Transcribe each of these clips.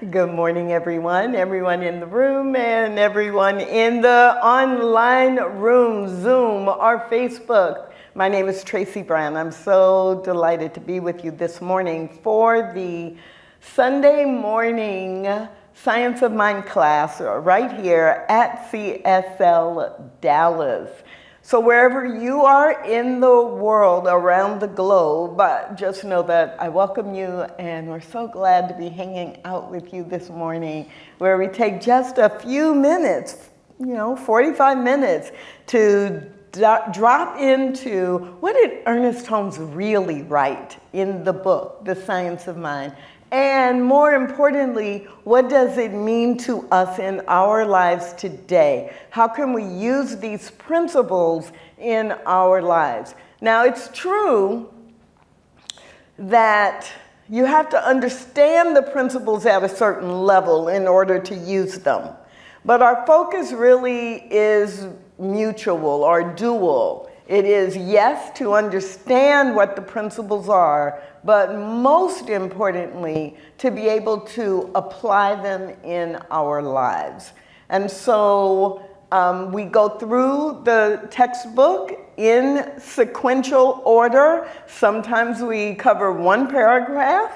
Good morning, everyone in the room and everyone in the online room, Zoom or Facebook. My name is Tracy Brown. I'm so delighted to be with you this morning for the Sunday morning Science of Mind class right here at CSLDallas. So wherever you are in the world, around the globe, just know that I welcome you, and we're so glad to be hanging out with you this morning, where we take just a few minutes, 45 minutes, to drop into what did Ernest Holmes really write in the book, The Science of Mind? And more importantly, what does it mean to us in our lives today? How can we use these principles in our lives? Now, it's true that you have to understand the principles at a certain level in order to use them. But our focus really is mutual or dual. It is, yes, to understand what the principles are, but most importantly, to be able to apply them in our lives. And so we go through the textbook in sequential order. Sometimes we cover one paragraph.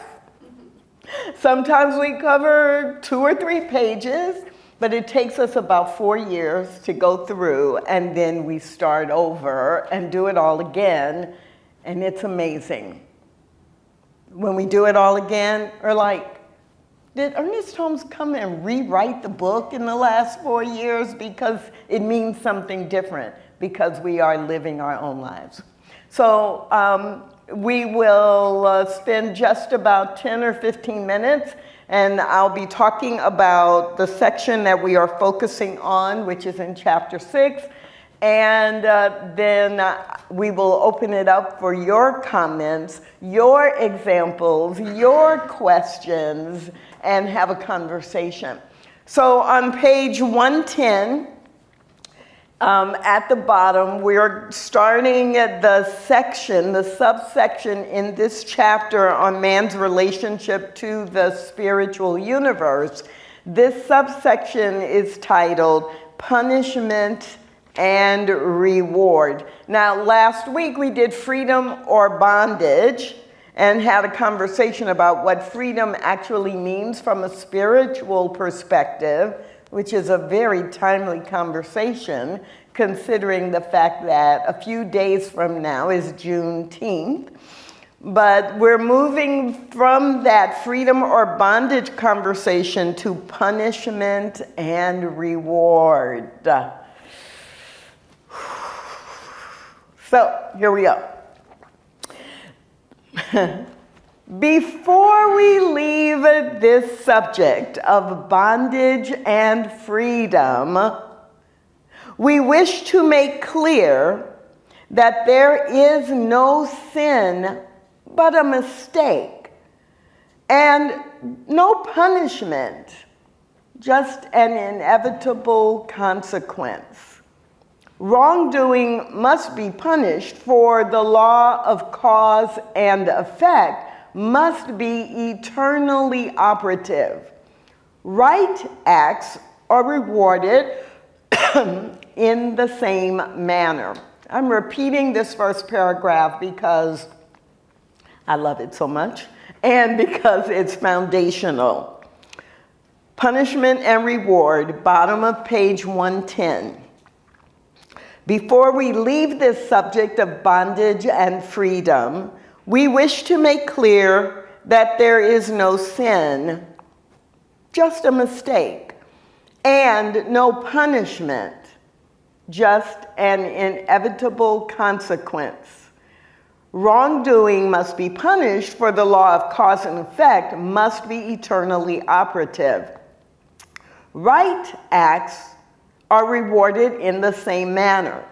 Sometimes we cover 2 or 3 pages. But it takes us about 4 years to go through, and then we start over and do it all again, and it's amazing. When we do it all again, we're like, did Ernest Holmes come and rewrite the book in the last 4 years? Because it means something different, because we are living our own lives. So we will spend just about 10 or 15 minutes, and I'll be talking about the section that we are focusing on, which is in chapter 6. And then we will open it up for your comments, your examples, your questions, and have a conversation. So on page 110, at the bottom, we're starting at the subsection in this chapter on man's relationship to the spiritual universe. This subsection is titled Punishment and Reward. Now, last week we did freedom or bondage and had a conversation about what freedom actually means from a spiritual perspective, which is a very timely conversation, considering the fact that a few days from now is Juneteenth. But we're moving from that freedom or bondage conversation to punishment and reward. So here we go. Before we leave this subject of bondage and freedom, we wish to make clear that there is no sin but a mistake, and no punishment, just an inevitable consequence. Wrongdoing must be punished, for the law of cause and effect must be eternally operative. Right acts are rewarded in the same manner. I'm repeating this first paragraph because I love it so much and because it's foundational. Punishment and reward, bottom of page 110. Before we leave this subject of bondage and freedom, we wish to make clear that there is no sin, just a mistake, and no punishment, just an inevitable consequence. Wrongdoing must be punished, for the law of cause and effect must be eternally operative. Right acts are rewarded in the same manner.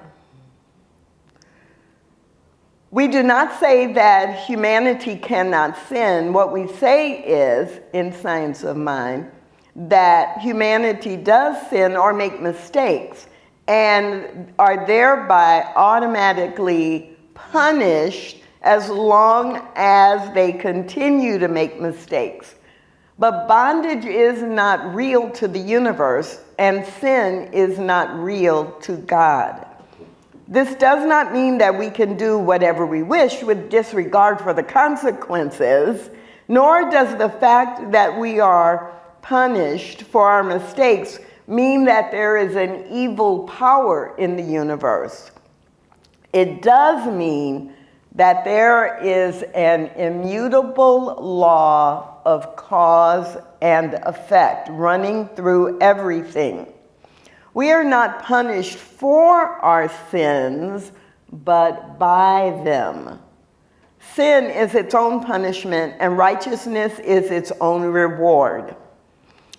We do not say that humanity cannot sin. What we say is, in Science of Mind, that humanity does sin or make mistakes and are thereby automatically punished as long as they continue to make mistakes. But bondage is not real to the universe, and sin is not real to God. This does not mean that we can do whatever we wish with disregard for the consequences, nor does the fact that we are punished for our mistakes mean that there is an evil power in the universe. It does mean that there is an immutable law of cause and effect running through everything. We are not punished for our sins, but by them. Sin is its own punishment, and righteousness is its own reward.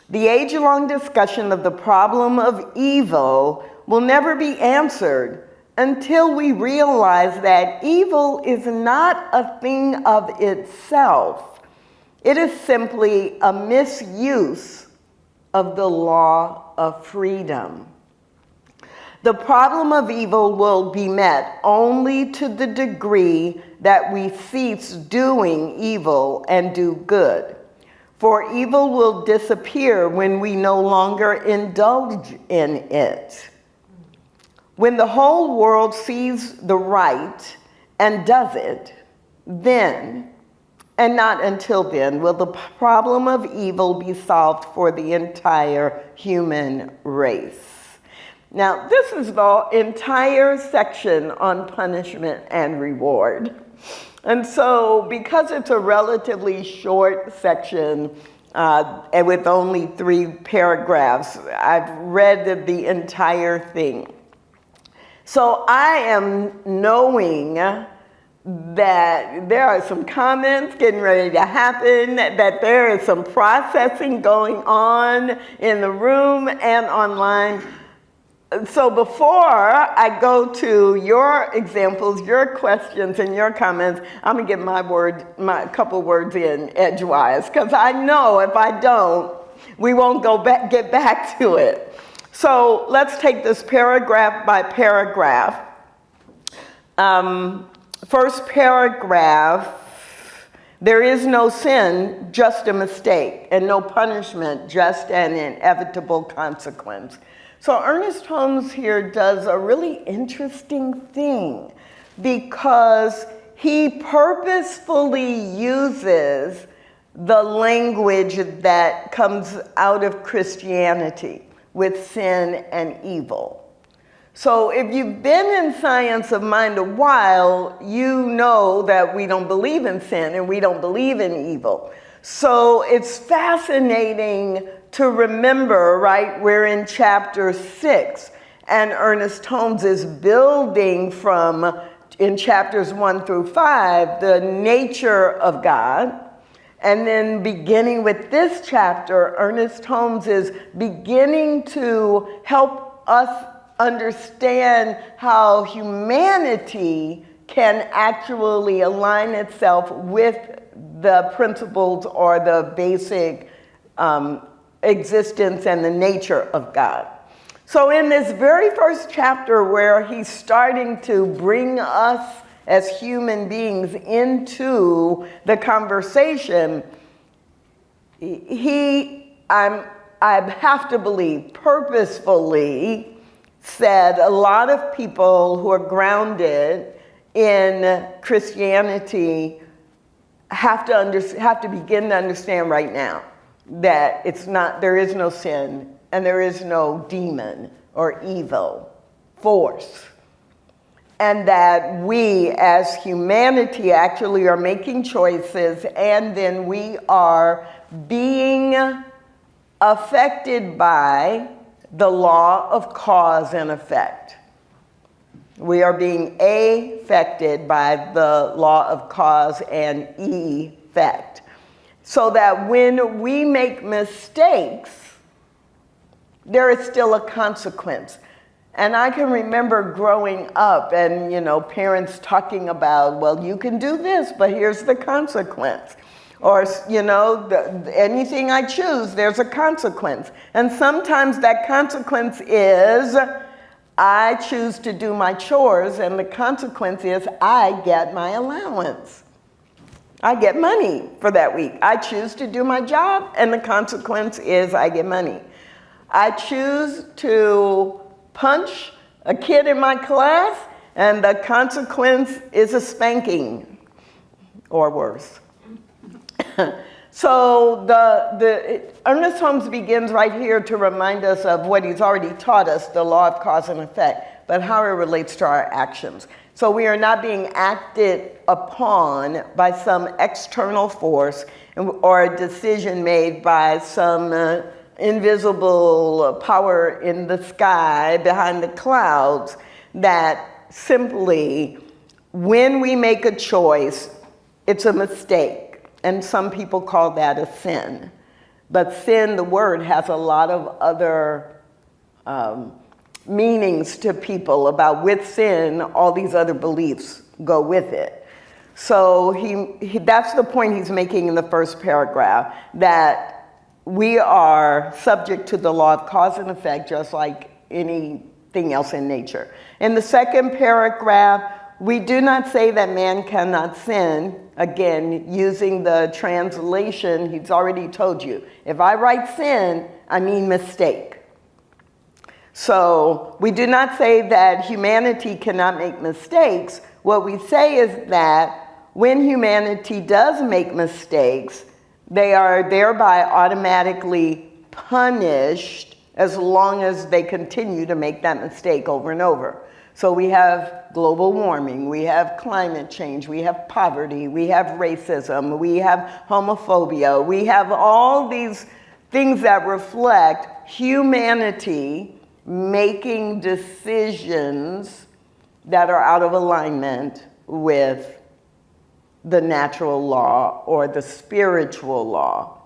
The age-long discussion of the problem of evil will never be answered until we realize that evil is not a thing of itself. It is simply a misuse of the law of freedom. The problem of evil will be met only to the degree that we cease doing evil and do good. For evil will disappear when we no longer indulge in it. When the whole world sees the right and does it, then, and not until then, will the problem of evil be solved for the entire human race. Now, this is the entire section on punishment and reward. And so, because it's a relatively short section, and with only 3 paragraphs, I've read the entire thing. So I am knowing that there are some comments getting ready to happen, that there is some processing going on in the room and online. So before I go to your examples, your questions, and your comments, I'm gonna get my couple words in edgewise, because I know if I don't, we won't get back to it. So let's take this paragraph by paragraph. First paragraph, there is no sin, just a mistake, and no punishment, just an inevitable consequence. So Ernest Holmes here does a really interesting thing because he purposefully uses the language that comes out of Christianity with sin and evil. So if you've been in science of mind a while, you know that we don't believe in sin and we don't believe in evil. So it's fascinating to remember, right, we're in chapter 6, and Ernest Holmes is building from, in chapters 1 through 5, the nature of God. And then beginning with this chapter, Ernest Holmes is beginning to help us understand how humanity can actually align itself with the principles or the basic existence and the nature of God. So in this very first chapter where he's starting to bring us as human beings into the conversation, I have to believe, purposefully said a lot of people who are grounded in Christianity have to begin to understand right now that there is no sin and there is no demon or evil force. And that we as humanity actually are making choices, and then we are being affected by the law of cause and effect. We are being affected by the law of cause and effect. So that when we make mistakes, there is still a consequence. And I can remember growing up and, parents talking about, well, you can do this, but here's the consequence. Or, anything I choose, there's a consequence. And sometimes that consequence is I choose to do my chores, and the consequence is I get my allowance. I get money for that week. I choose to do my job, and the consequence is I get money. I choose to punch a kid in my class, and the consequence is a spanking, or worse. So Ernest Holmes begins right here to remind us of what he's already taught us, the law of cause and effect, but how it relates to our actions. So we are not being acted upon by some external force or a decision made by some invisible power in the sky behind the clouds, that simply when we make a choice, it's a mistake. And some people call that a sin. But sin, the word, has a lot of other meanings to people about with sin, all these other beliefs go with it. So that's the point he's making in the first paragraph, that we are subject to the law of cause and effect just like anything else in nature. In the second paragraph, we do not say that man cannot sin. Again, using the translation, he's already told you. If I write sin, I mean mistake. So we do not say that humanity cannot make mistakes. What we say is that when humanity does make mistakes, they are thereby automatically punished as long as they continue to make that mistake over and over. So we have global warming, we have climate change, we have poverty, we have racism, we have homophobia, we have all these things that reflect humanity making decisions that are out of alignment with the natural law or the spiritual law.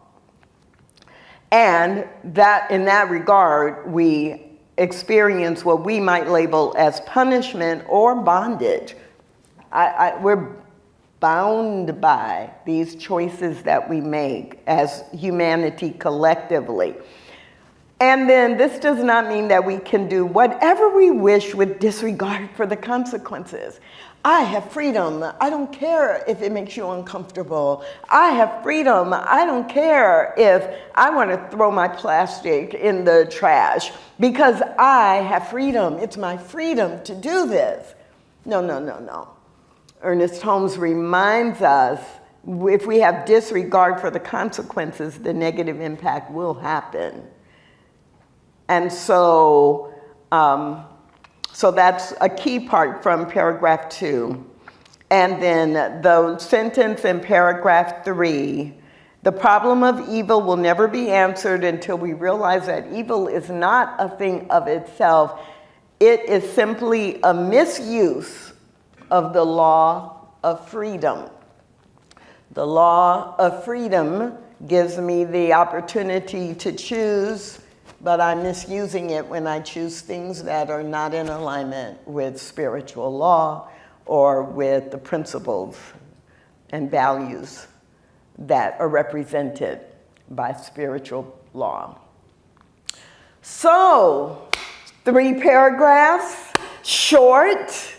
And that, in that regard, we experience what we might label as punishment or bondage. We're bound by these choices that we make as humanity collectively. And then this does not mean that we can do whatever we wish with disregard for the consequences. I have freedom. I don't care if it makes you uncomfortable. I have freedom. I don't care if I want to throw my plastic in the trash because I have freedom. It's my freedom to do this. No, no, no, no. Ernest Holmes reminds us, if we have disregard for the consequences, the negative impact will happen. And so that's a key part from paragraph 2. And then the sentence in paragraph 3, the problem of evil will never be answered until we realize that evil is not a thing of itself. It is simply a misuse of the law of freedom. The law of freedom gives me the opportunity to choose, but I'm misusing it when I choose things that are not in alignment with spiritual law or with the principles and values that are represented by spiritual law. So, 3 paragraphs, short,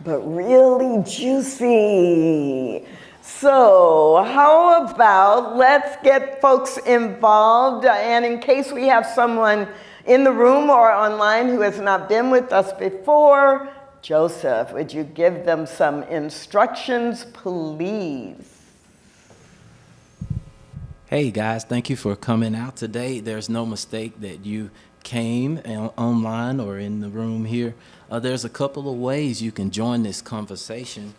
but really juicy. So how about let's get folks involved, and in case we have someone in the room or online who has not been with us before, Joseph, would you give them some instructions, please? Hey guys, thank you for coming out today. There's no mistake that you came online or in the room here. There's a couple of ways you can join this conversation.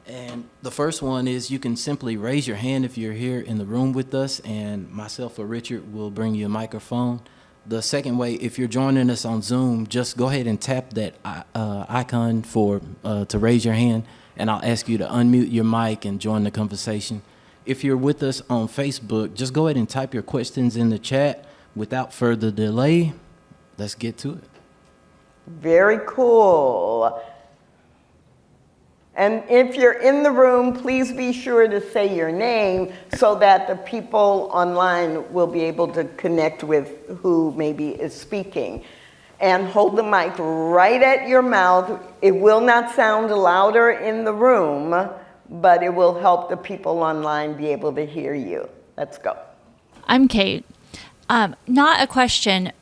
And the first one is you can simply raise your hand if you're here in the room with us, and myself or Richard will bring you a microphone. The second way, if you're joining us on Zoom, just go ahead and tap that icon to raise your hand, and I'll ask you to unmute your mic and join the conversation. If you're with us on Facebook, just go ahead and type your questions in the chat. Without further delay, let's get to it. Very cool. And if you're in the room, please be sure to say your name so that the people online will be able to connect with who maybe is speaking. And hold the mic right at your mouth. It will not sound louder in the room, but it will help the people online be able to hear you. Let's go. I'm Kate. Not a question,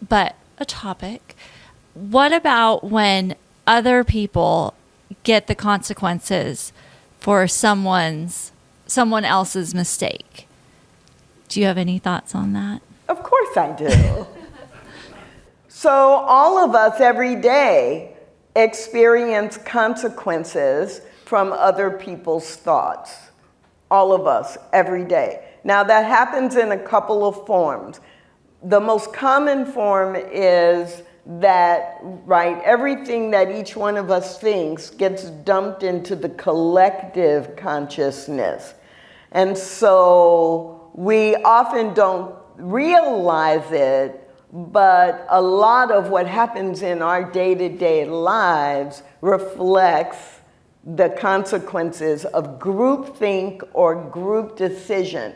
but a topic. What about when other people get the consequences for someone else's mistake? Do you have any thoughts on that? Of course I do. So all of us every day experience consequences from other people's thoughts. All of us every day. Now that happens in a couple of forms. The most common form is that, right, everything that each one of us thinks gets dumped into the collective consciousness. And so we often don't realize it, but a lot of what happens in our day-to-day lives reflects the consequences of groupthink or group decision,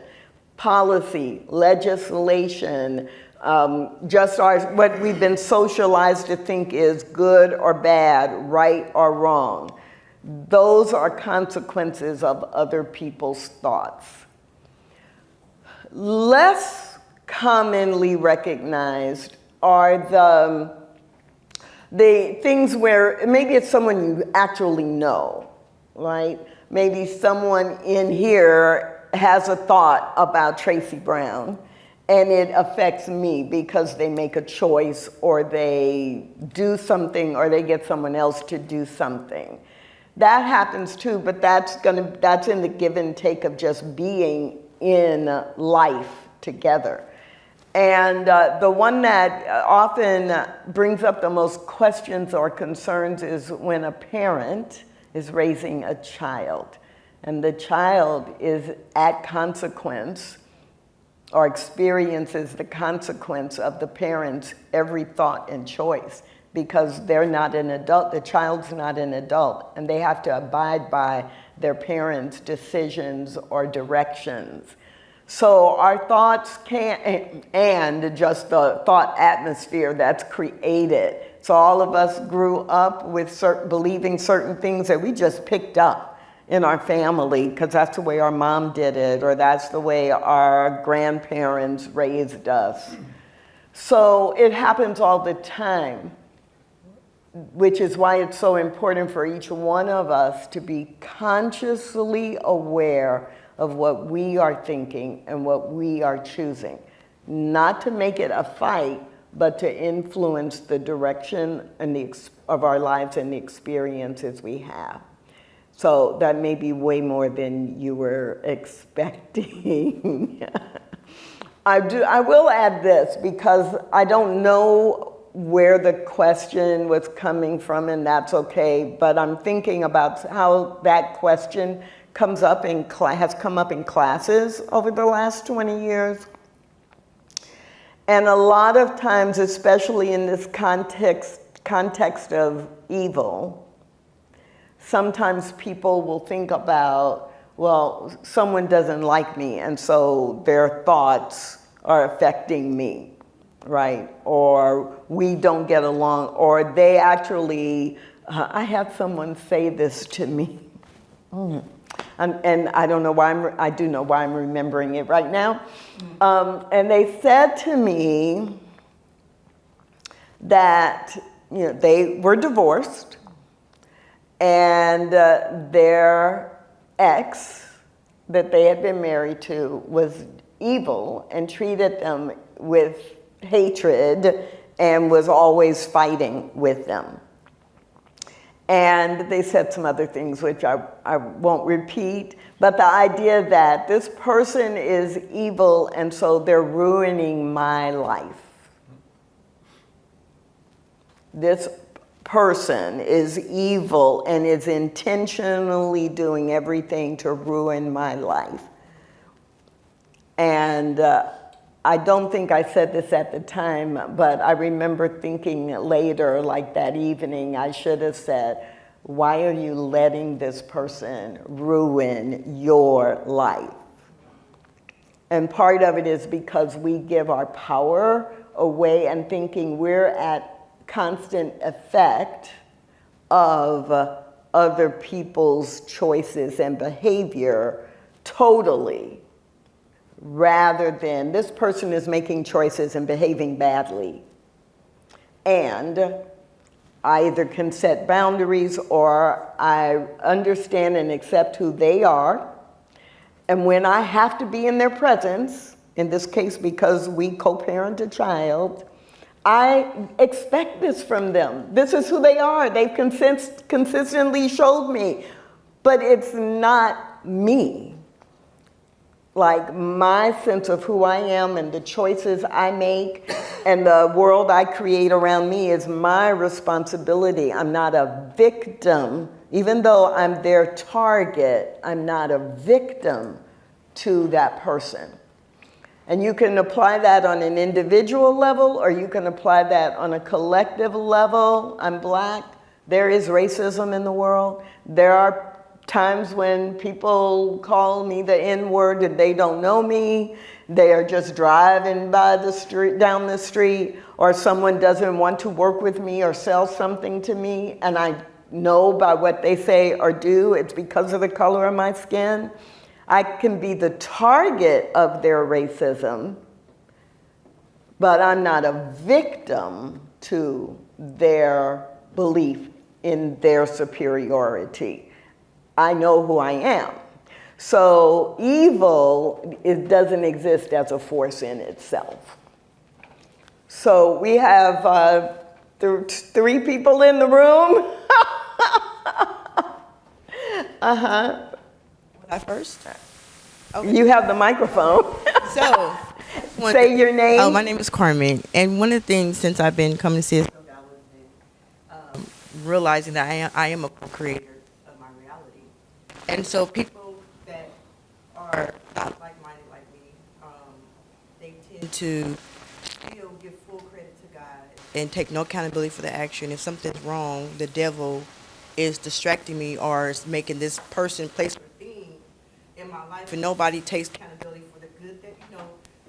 policy, legislation, just what we've been socialized to think is good or bad, right or wrong. Those are consequences of other people's thoughts. Less commonly recognized are the things where maybe it's someone you actually know, right? Maybe someone in here has a thought about Tracy Brown, and it affects me because they make a choice or they do something or they get someone else to do something. That happens too, but that's in the give and take of just being in life together. And the one that often brings up the most questions or concerns is when a parent is raising a child, and the child is at consequence or experiences the consequence of the parent's every thought and choice, because they're not an adult, the child's not an adult, and they have to abide by their parents' decisions or directions. So our thoughts and just the thought atmosphere that's created. So all of us grew up with believing certain things that we just picked up in our family because that's the way our mom did it, or that's the way our grandparents raised us. So it happens all the time, which is why it's so important for each one of us to be consciously aware of what we are thinking and what we are choosing. Not to make it a fight, but to influence the direction of our lives and the experiences we have. So that may be way more than you were expecting. I will add this because I don't know where the question was coming from, and that's okay, but I'm thinking about how that question has come up in classes over the last 20 years. And a lot of times, especially in this context of evil, sometimes people will think about, well, someone doesn't like me, and so their thoughts are affecting me, right? Or we don't get along, or they actually, I had someone say this to me. And I don't know why I do know why I'm remembering it right now. And they said to me that, you know, they were divorced, and their ex that they had been married to was evil and treated them with hatred and was always fighting with them. And they said some other things which I won't repeat, but the idea that this person is evil and so they're ruining my life. This person is evil and is intentionally doing everything to ruin my life. And I don't think I said this at the time, but I remember thinking later, like that evening, I should have said, why are you letting this person ruin your life? And part of it is because we give our power away and thinking we're at constant effect of other people's choices and behavior totally, rather than this person is making choices and behaving badly. And I either can set boundaries or I understand and accept who they are. And when I have to be in their presence, in this case because we co-parent a child, I expect this from them. This is who they are. They've consistently showed me, but it's not me. Like my sense of who I am and the choices I make and the world I create around me is my responsibility. I'm not a victim. Even though I'm their target, I'm not a victim to that person. And you can apply that on an individual level, or you can apply that on a collective level. I'm Black. There is racism in the world. There are times when people call me the N-word and they don't know me. They are just driving by the street, down the street, or someone doesn't want to work with me or sell something to me, and I know by what they say or do, it's because of the color of my skin. I can be the target of their racism, but I'm not a victim to their belief in their superiority. I know who I am. So evil, it doesn't exist as a force in itself. So we have 3 people in the room. I first? Okay. You have the microphone. So, say your name. Oh, my name is Carmen. And one of the things since I've been coming to CSLDallas, realizing that I am a co-creator of my reality. And so people that are not like-minded like me, they tend to give full credit to God and take no accountability for the action. If something's wrong, the devil is distracting me or is making this person, place, or thing in my life, and nobody takes accountability for the good that,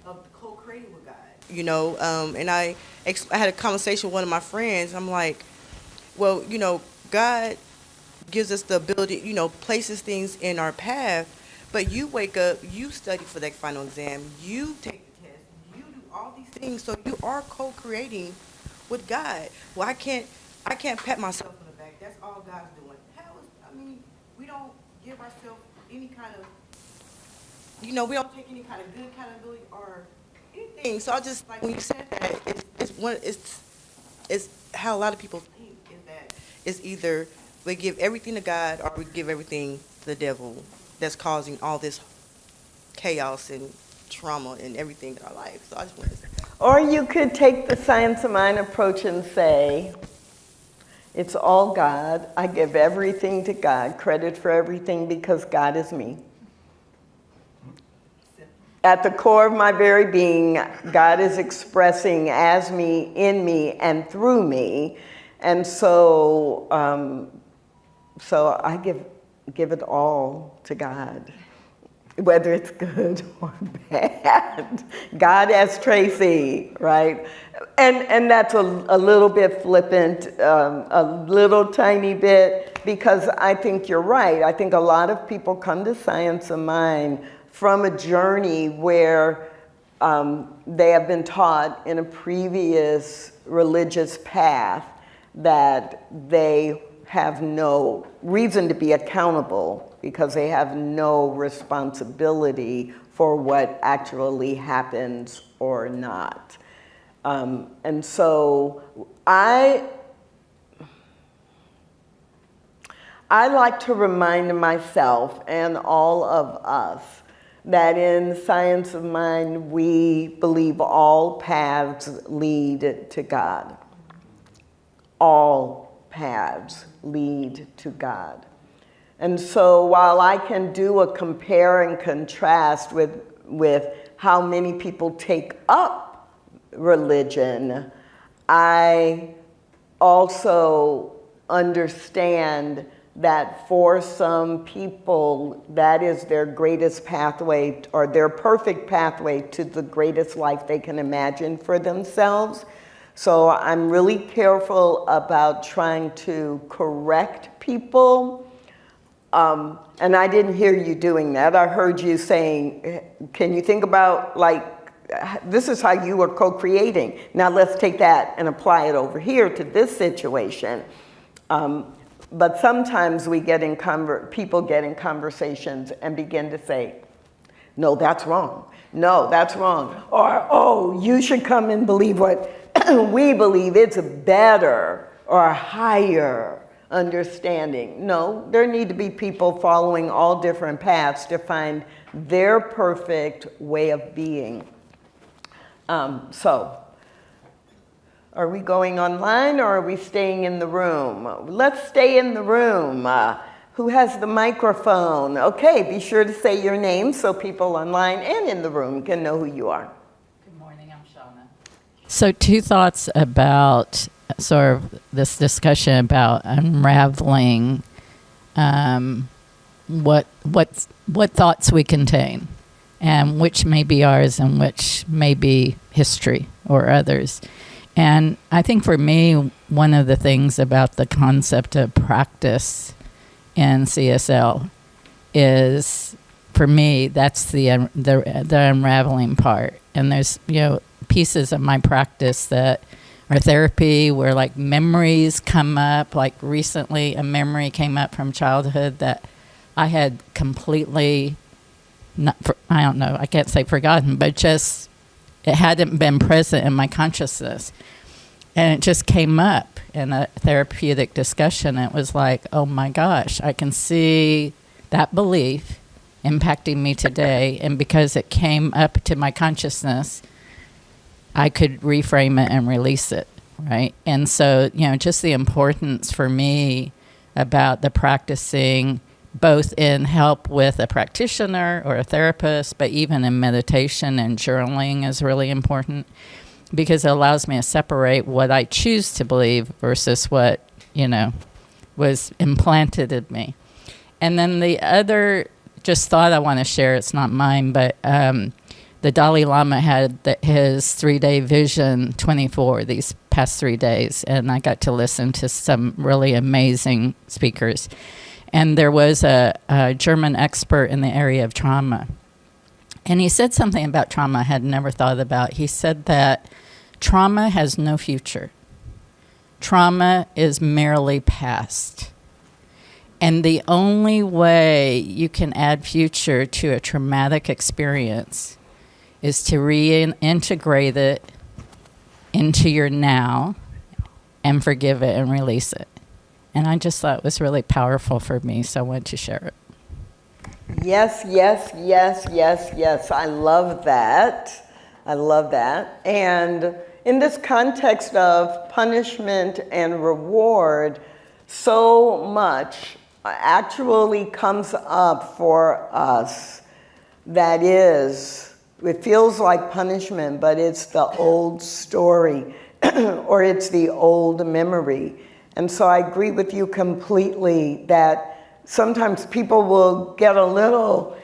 of co-creating with God. And I had a conversation with one of my friends. I'm like, well, God gives us the ability, places things in our path, but you wake up, you study for that final exam, you take the test, you do all these things, so you are co-creating with God. Well, I can't pat myself on the back. That's all God's doing. We don't give ourselves any kind of, we don't take any kind of good accountability or anything. So I just, like when you said that, it's how a lot of people think, is that it's either we give everything to God or we give everything to the devil that's causing all this chaos and trauma and everything in our life. So I just wanted to say that. Or you could take the science of mind approach and say, it's all God. I give everything to God, credit for everything, because God is me. At the core of my very being, God is expressing as me, in me, and through me. And so I give it all to God, whether it's good or bad. God as Tracy, right? And that's a little bit flippant, a little tiny bit, because I think you're right. I think a lot of people come to Science of Mind from a journey where they have been taught in a previous religious path that they have no reason to be accountable because they have no responsibility for what actually happens or not. And so I like to remind myself and all of us that in Science of Mind, we believe all paths lead to God. All paths lead to God. And so while I can do a compare and contrast with how many people take up religion, I also understand that for some people, that is their greatest pathway or their perfect pathway to the greatest life they can imagine for themselves. So I'm really careful about trying to correct people. And I didn't hear you doing that. I heard you saying, can you think about, like, this is how you are co-creating. Now let's take that and apply it over here to this situation. But sometimes we get in people get in conversations and begin to say, no, that's wrong. No, that's wrong. Or, oh, you should come and believe what we believe. It's better or higher understanding. No, there need to be people following all different paths to find their perfect way of being. So, are we going online or are we staying in the room? Let's stay in the room. Who has the microphone? Okay, be sure to say your name so people online and in the room can know who you are. Good morning, I'm Shauna. So 2 thoughts about sort of this discussion about unraveling what thoughts we contain and which may be ours and which may be history or others. And I think for me, one of the things about the concept of practice in CSL is, for me, that's the unraveling part. And there's, pieces of my practice that are therapy where like memories come up. Like recently a memory came up from childhood that I had completely, I don't know, I can't say forgotten, but just it hadn't been present in my consciousness. And it just came up in a therapeutic discussion. It was like, oh my gosh, I can see that belief impacting me today. And because it came up to my consciousness, I could reframe it and release it, right? And so, just the importance for me about the practicing, both in help with a practitioner or a therapist, but even in meditation and journaling is really important, because it allows me to separate what I choose to believe versus what, was implanted in me. And then the other just thought I want to share, it's not mine, but the Dalai Lama had his 3-day vision 24 these past 3 days, and I got to listen to some really amazing speakers. And there was a German expert in the area of trauma. And he said something about trauma I had never thought about. He said that trauma has no future. Trauma is merely past. And the only way you can add future to a traumatic experience is to reintegrate it into your now and forgive it and release it. And I just thought it was really powerful for me, so I wanted to share it. Yes, yes, yes, yes, yes. I love that. I love that. And in this context of punishment and reward, so much actually comes up for us that is, it feels like punishment, but it's the old story or it's the old memory. And so I agree with you completely that sometimes people will get a little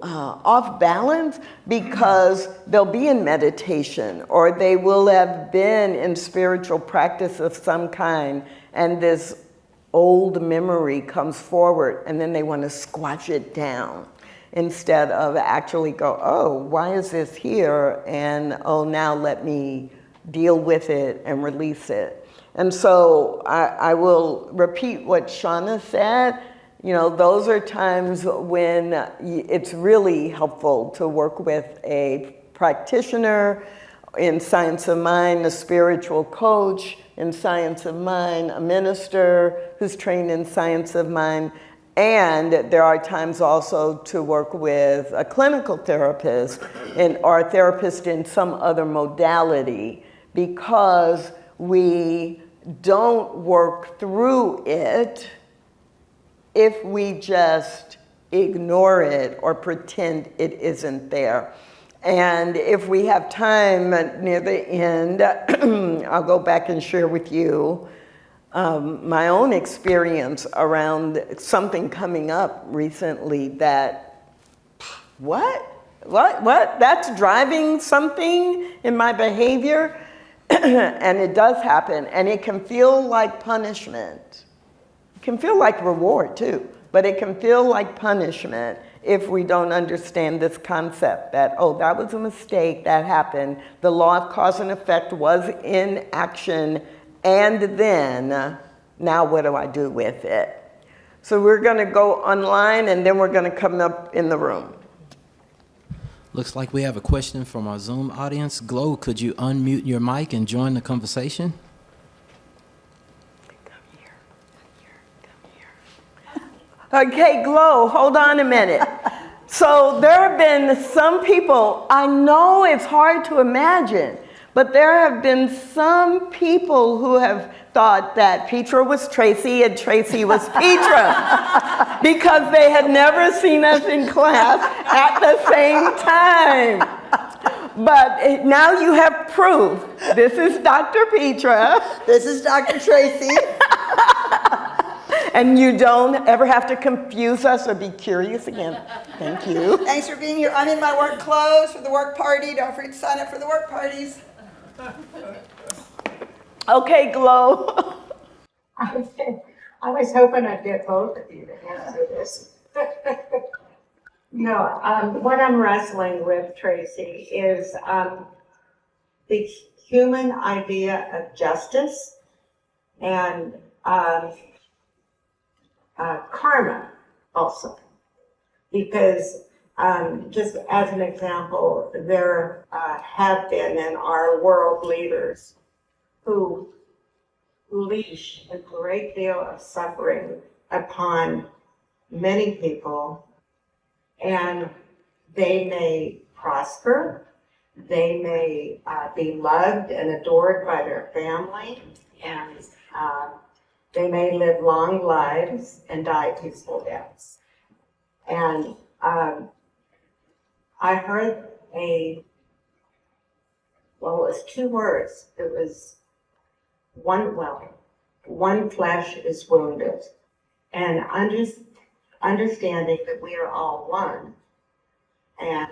off balance because they'll be in meditation or they will have been in spiritual practice of some kind, and this old memory comes forward and then they want to squash it down instead of actually go, oh, why is this here? And oh, now let me deal with it and release it. And so I will repeat what Shauna said. Those are times when it's really helpful to work with a practitioner in science of mind, a spiritual coach in science of mind, a minister who's trained in science of mind. And there are times also to work with a clinical therapist or a therapist in some other modality, because we don't work through it if we just ignore it or pretend it isn't there. And if we have time near the end, I'll go back and share with you my own experience around something coming up recently that, what? That's driving something in my behavior. And it does happen, and it can feel like punishment. It can feel like reward too, but it can feel like punishment if we don't understand this concept that, oh, that was a mistake, that happened. The law of cause and effect was in action, and then, now what do I do with it? So we're gonna go online, and then we're gonna come up in the room. Looks like we have a question from our Zoom audience. Glow, could you unmute your mic and join the conversation? Okay, Glow, hold on a minute. So there have been some people, I know it's hard to imagine, but there have been some people who have thought that Petra was Tracy and Tracy was Petra because they had never seen us in class at the same time. But now you have proof. This is Dr. Petra. This is Dr. Tracy. And you don't ever have to confuse us or be curious again. Thank you. Thanks for being here. I'm in my work clothes for the work party. Don't forget to sign up for the work parties. Okay, Glow. I was hoping I'd get both of you to answer this. No, what I'm wrestling with, Tracy, is the human idea of justice and karma also. Because just as an example, there have been in our world leaders who leash a great deal of suffering upon many people, and they may prosper, they may be loved and adored by their family, and they may live long lives and die peaceful deaths. And I heard it was 2 words. It was one flesh is wounded. And understanding that we are all one. And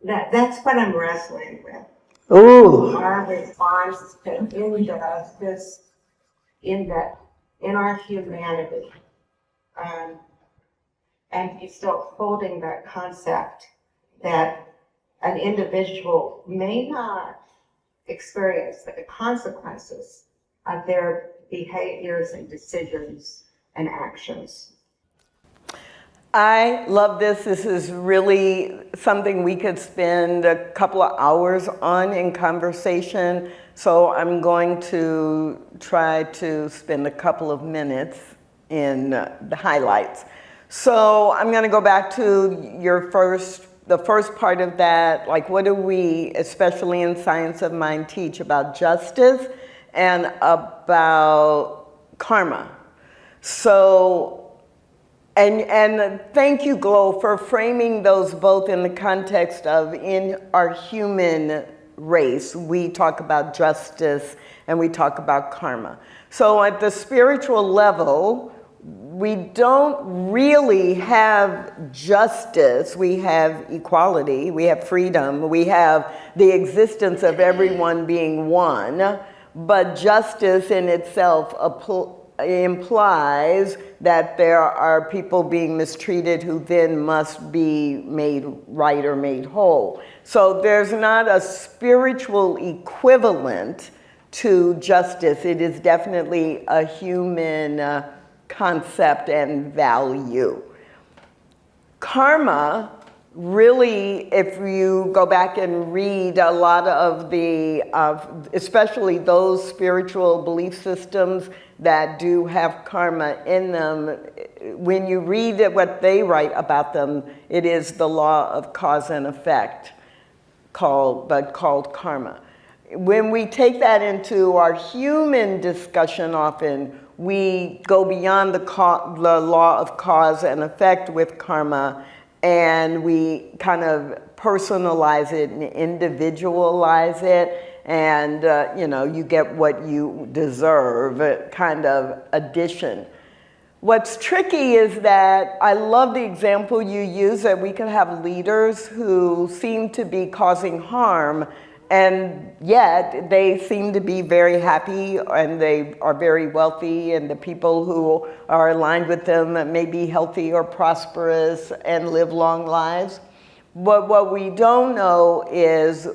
that's what I'm wrestling with. Ooh. Our response to injustice in our humanity. And he's still holding that concept that an individual may not experience the consequences of their behaviors and decisions and actions. I love this. This is really something we could spend a couple of hours on in conversation. So I'm going to try to spend a couple of minutes in the highlights. So I'm going to go back to the first part of that, like what do we, especially in Science of Mind, teach about justice and about karma. So, and thank you, Glow, for framing those both in the context of in our human race, we talk about justice and we talk about karma. So at the spiritual level, we don't really have justice. We have equality, we have freedom, we have the existence of everyone being one, but justice in itself implies that there are people being mistreated who then must be made right or made whole. So there's not a spiritual equivalent to justice. It is definitely a human concept and value. Karma, really, if you go back and read a lot of especially those spiritual belief systems that do have karma in them, when you read what they write about them, it is the law of cause and effect called karma. When we take that into our human discussion often, we go beyond the law of cause and effect with karma, and we kind of personalize it and individualize it, and you get what you deserve, kind of addition. What's tricky is that I love the example you use that we can have leaders who seem to be causing harm, and yet they seem to be very happy and they are very wealthy, and the people who are aligned with them may be healthy or prosperous and live long lives. But what we don't know is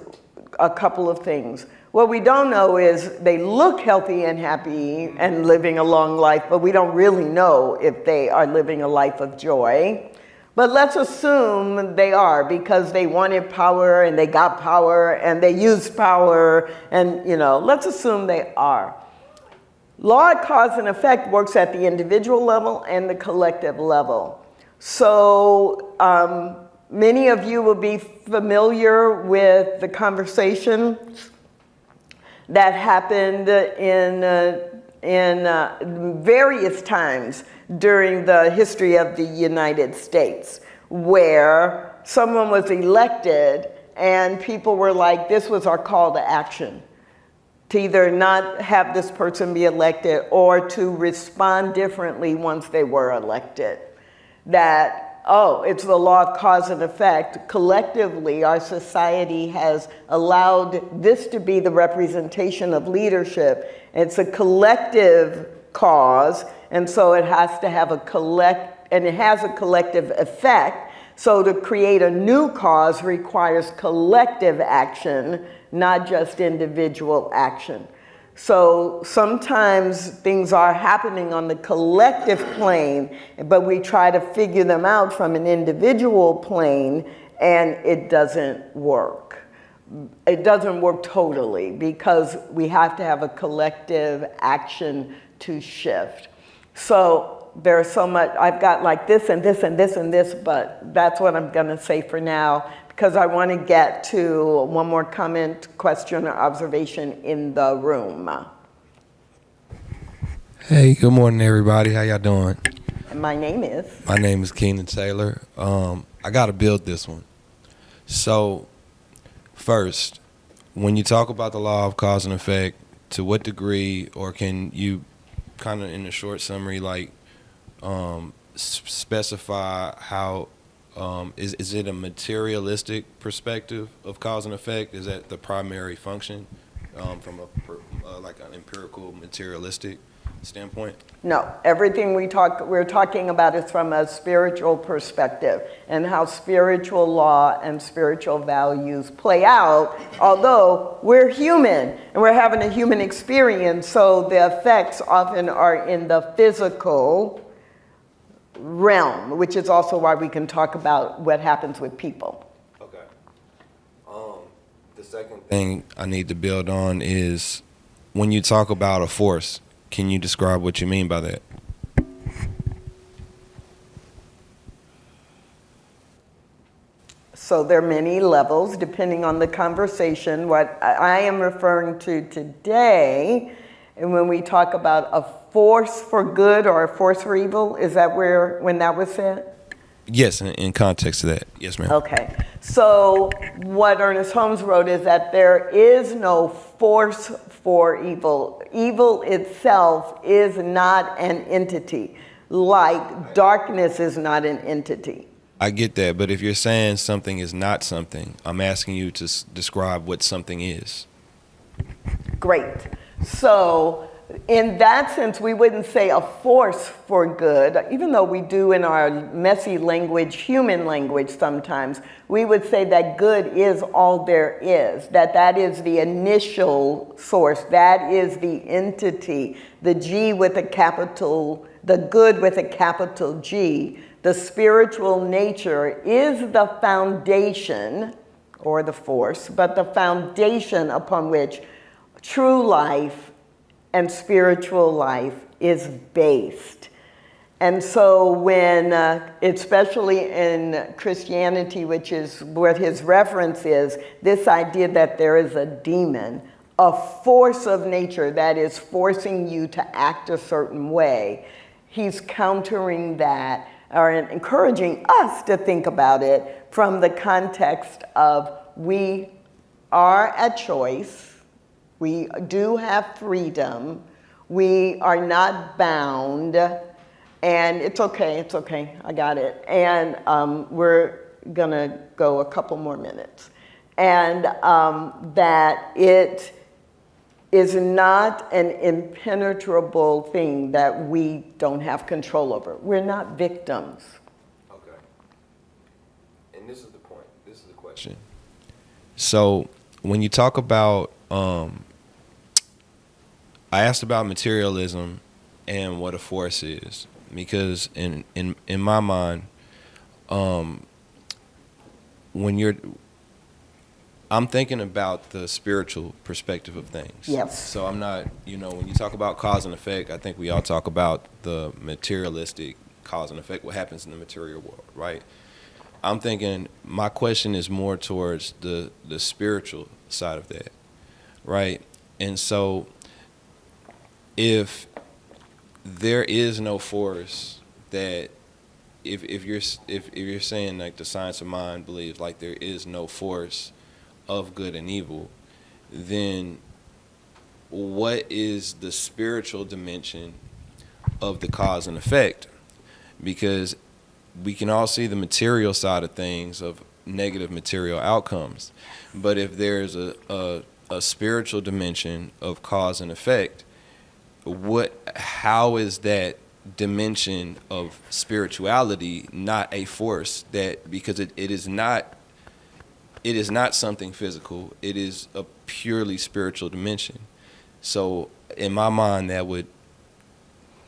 a couple of things. What we don't know is they look healthy and happy and living a long life, but we don't really know if they are living a life of joy. But let's assume they are, because they wanted power and they got power and they used power, and let's assume they are. Law of cause and effect works at the individual level and the collective level. So many of you will be familiar with the conversation that happened in various times during the history of the United States, where someone was elected and people were like, this was our call to action, to either not have this person be elected or to respond differently once they were elected. That, it's the law of cause and effect. Collectively, our society has allowed this to be the representation of leadership. It's a collective cause, and so it has to have it has a collective effect. So to create a new cause requires collective action, not just individual action. So sometimes things are happening on the collective plane, but we try to figure them out from an individual plane, and it doesn't work. It doesn't work totally, because we have to have a collective action to shift. So there's so much, I've got like this and this and this and this, but that's what I'm gonna say for now, because I want to get to one more comment, question, or observation in the room. Hey, good morning, everybody. How y'all doing? And my name is? My name is Keenan Taylor. I got to build this one. So, first, when you talk about the law of cause and effect, to what degree, or can you kind of in a short summary, like specify how, is it a materialistic perspective of cause and effect? Is that the primary function from like an empirical materialistic standpoint? No, everything we're talking about is from a spiritual perspective, and how spiritual law and spiritual values play out, although we're human and we're having a human experience, so the effects often are in the physical realm, which is also why we can talk about what happens with people. Okay. The second thing I need to build on is when you talk about a force, can you describe what you mean by that? So there are many levels depending on the conversation. What I am referring to today, and when we talk about a force for good or a force for evil, is that when that was said? Yes, in context to that. Yes, ma'am. Okay. So what Ernest Holmes wrote is that there is no force for evil. Evil itself is not an entity, like darkness is not an entity. I get that, but if you're saying something is not something, I'm asking you to describe what something is. Great. So in that sense, we wouldn't say a force for good, even though we do in our messy language, human language sometimes. We would say that good is all there is, that is the initial source, that is the entity, the G with a capital, the good with a capital G. The spiritual nature is the foundation, or the force, but the foundation upon which true life and spiritual life is based. And so when, especially in Christianity, which is what his reference is, this idea that there is a demon, a force of nature that is forcing you to act a certain way, he's countering that, or encouraging us to think about it from the context of we are at choice, we do have freedom, we are not bound, And it's okay, I got it. And we're gonna go a couple more minutes. And that it is not an impenetrable thing that we don't have control over. We're not victims. Okay. And this is the point. This is the question. So when you talk about, I asked about materialism and what a force is, because in my mind, I'm thinking about the spiritual perspective of things. Yes. So I'm not, when you talk about cause and effect, I think we all talk about the materialistic cause and effect, what happens in the material world, right? I'm thinking my question is more towards the spiritual side of that, right? And so if there is no force that, if you're saying like the science of mind believes like there is no force of good and evil, then what is the spiritual dimension of the cause and effect? Because we can all see the material side of things, of negative material outcomes, but if there's a spiritual dimension of cause and effect, how is that dimension of spirituality not a force? That because it is not something physical, it is a purely spiritual dimension. So in my mind, that would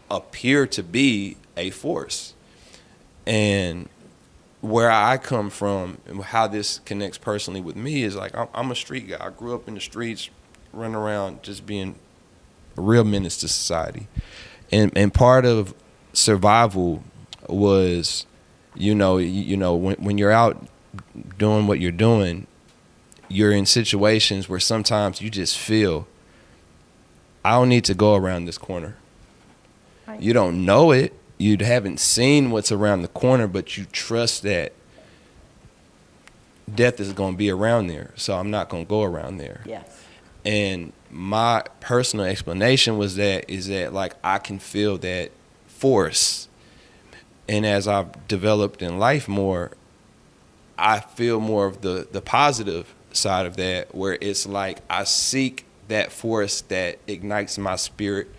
appear to be a force. And where I come from and how this connects personally with me is like, I'm a street guy. I grew up in the streets, running around, just being a real menace to society. And part of survival was, when you're out doing what you're doing, you're in situations where sometimes you just feel, I don't need to go around this corner. Right. You don't know it. You haven't seen what's around the corner, but you trust that death is going to be around there. So I'm not going to go around there. Yes. And my personal explanation is that like I can feel that force. And as I've developed in life more, I feel more of the positive side of that, where it's like I seek that force that ignites my spirit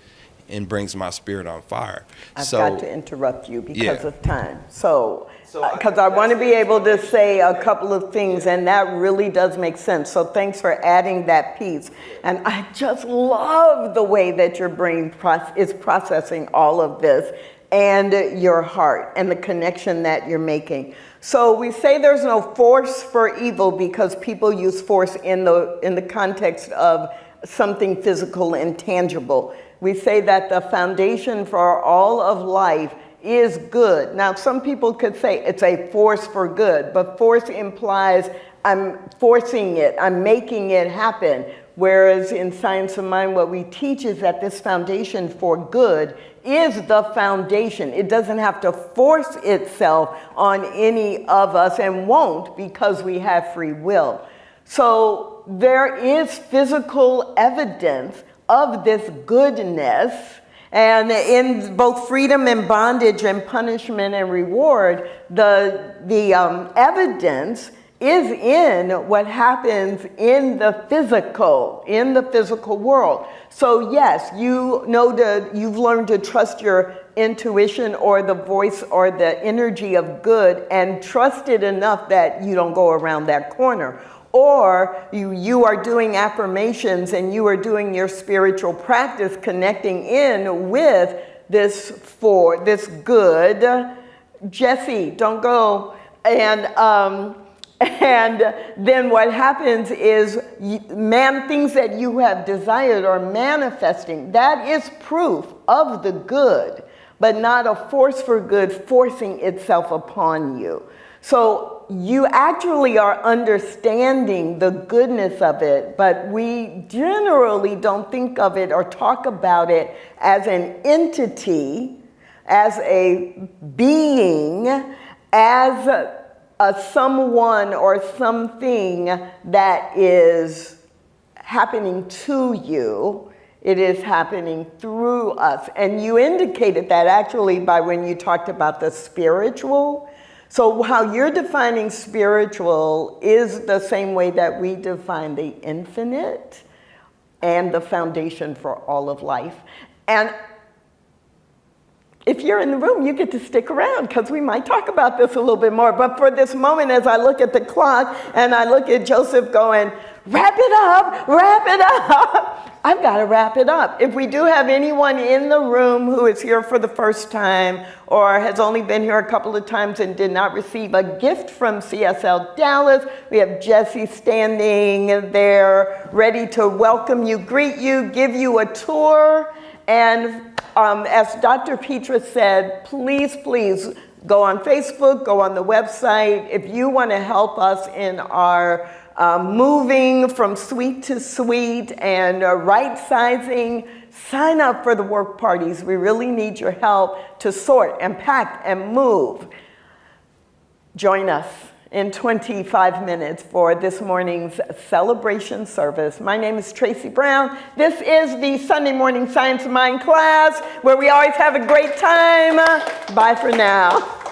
and brings my spirit on fire. I've got to interrupt you because of time. Because I want to be able to say a couple of things, and that really does make sense. So thanks for adding that piece. And I just love the way that your brain is processing all of this, and your heart, and the connection that you're making. So we say there's no force for evil because people use force in the context of something physical and tangible. We say that the foundation for all of life is good. Now, some people could say it's a force for good, but force implies I'm forcing it, I'm making it happen. Whereas in Science of Mind, what we teach is that this foundation for good is the foundation. It doesn't have to force itself on any of us, and won't, because we have free will. So there is physical evidence of this goodness, and in both freedom and bondage and punishment and reward, the evidence is in what happens in the physical world. So yes, you've learned to trust your intuition or the voice or the energy of good, and trust it enough that you don't go around that corner. Or you are doing affirmations and you are doing your spiritual practice, connecting in with this good. Jesse, don't go. And then what happens is, things that you have desired are manifesting. That is proof of the good, but not a force for good forcing itself upon you. So you actually are understanding the goodness of it, but we generally don't think of it or talk about it as an entity, as a being, as a someone or something that is happening to you. It is happening through us. And you indicated that actually by when you talked about the spiritual. So how you're defining spiritual is the same way that we define the infinite and the foundation for all of life. And if you're in the room, you get to stick around because we might talk about this a little bit more. But for this moment, as I look at the clock and I look at Joseph going, wrap it up, I've got to wrap it up. If we do have anyone in the room who is here for the first time or has only been here a couple of times and did not receive a gift from CSLDallas, we have Jesse standing there ready to welcome you, greet you, give you a tour. And as Dr. Petra said, please go on Facebook, go on the website. If you want to help us in our moving from suite to suite and right sizing, sign up for the work parties. We really need your help to sort and pack and move. Join us in 25 minutes for this morning's celebration service. My name is Tracy Brown. This is the Sunday morning Science of Mind class where we always have a great time. Bye for now.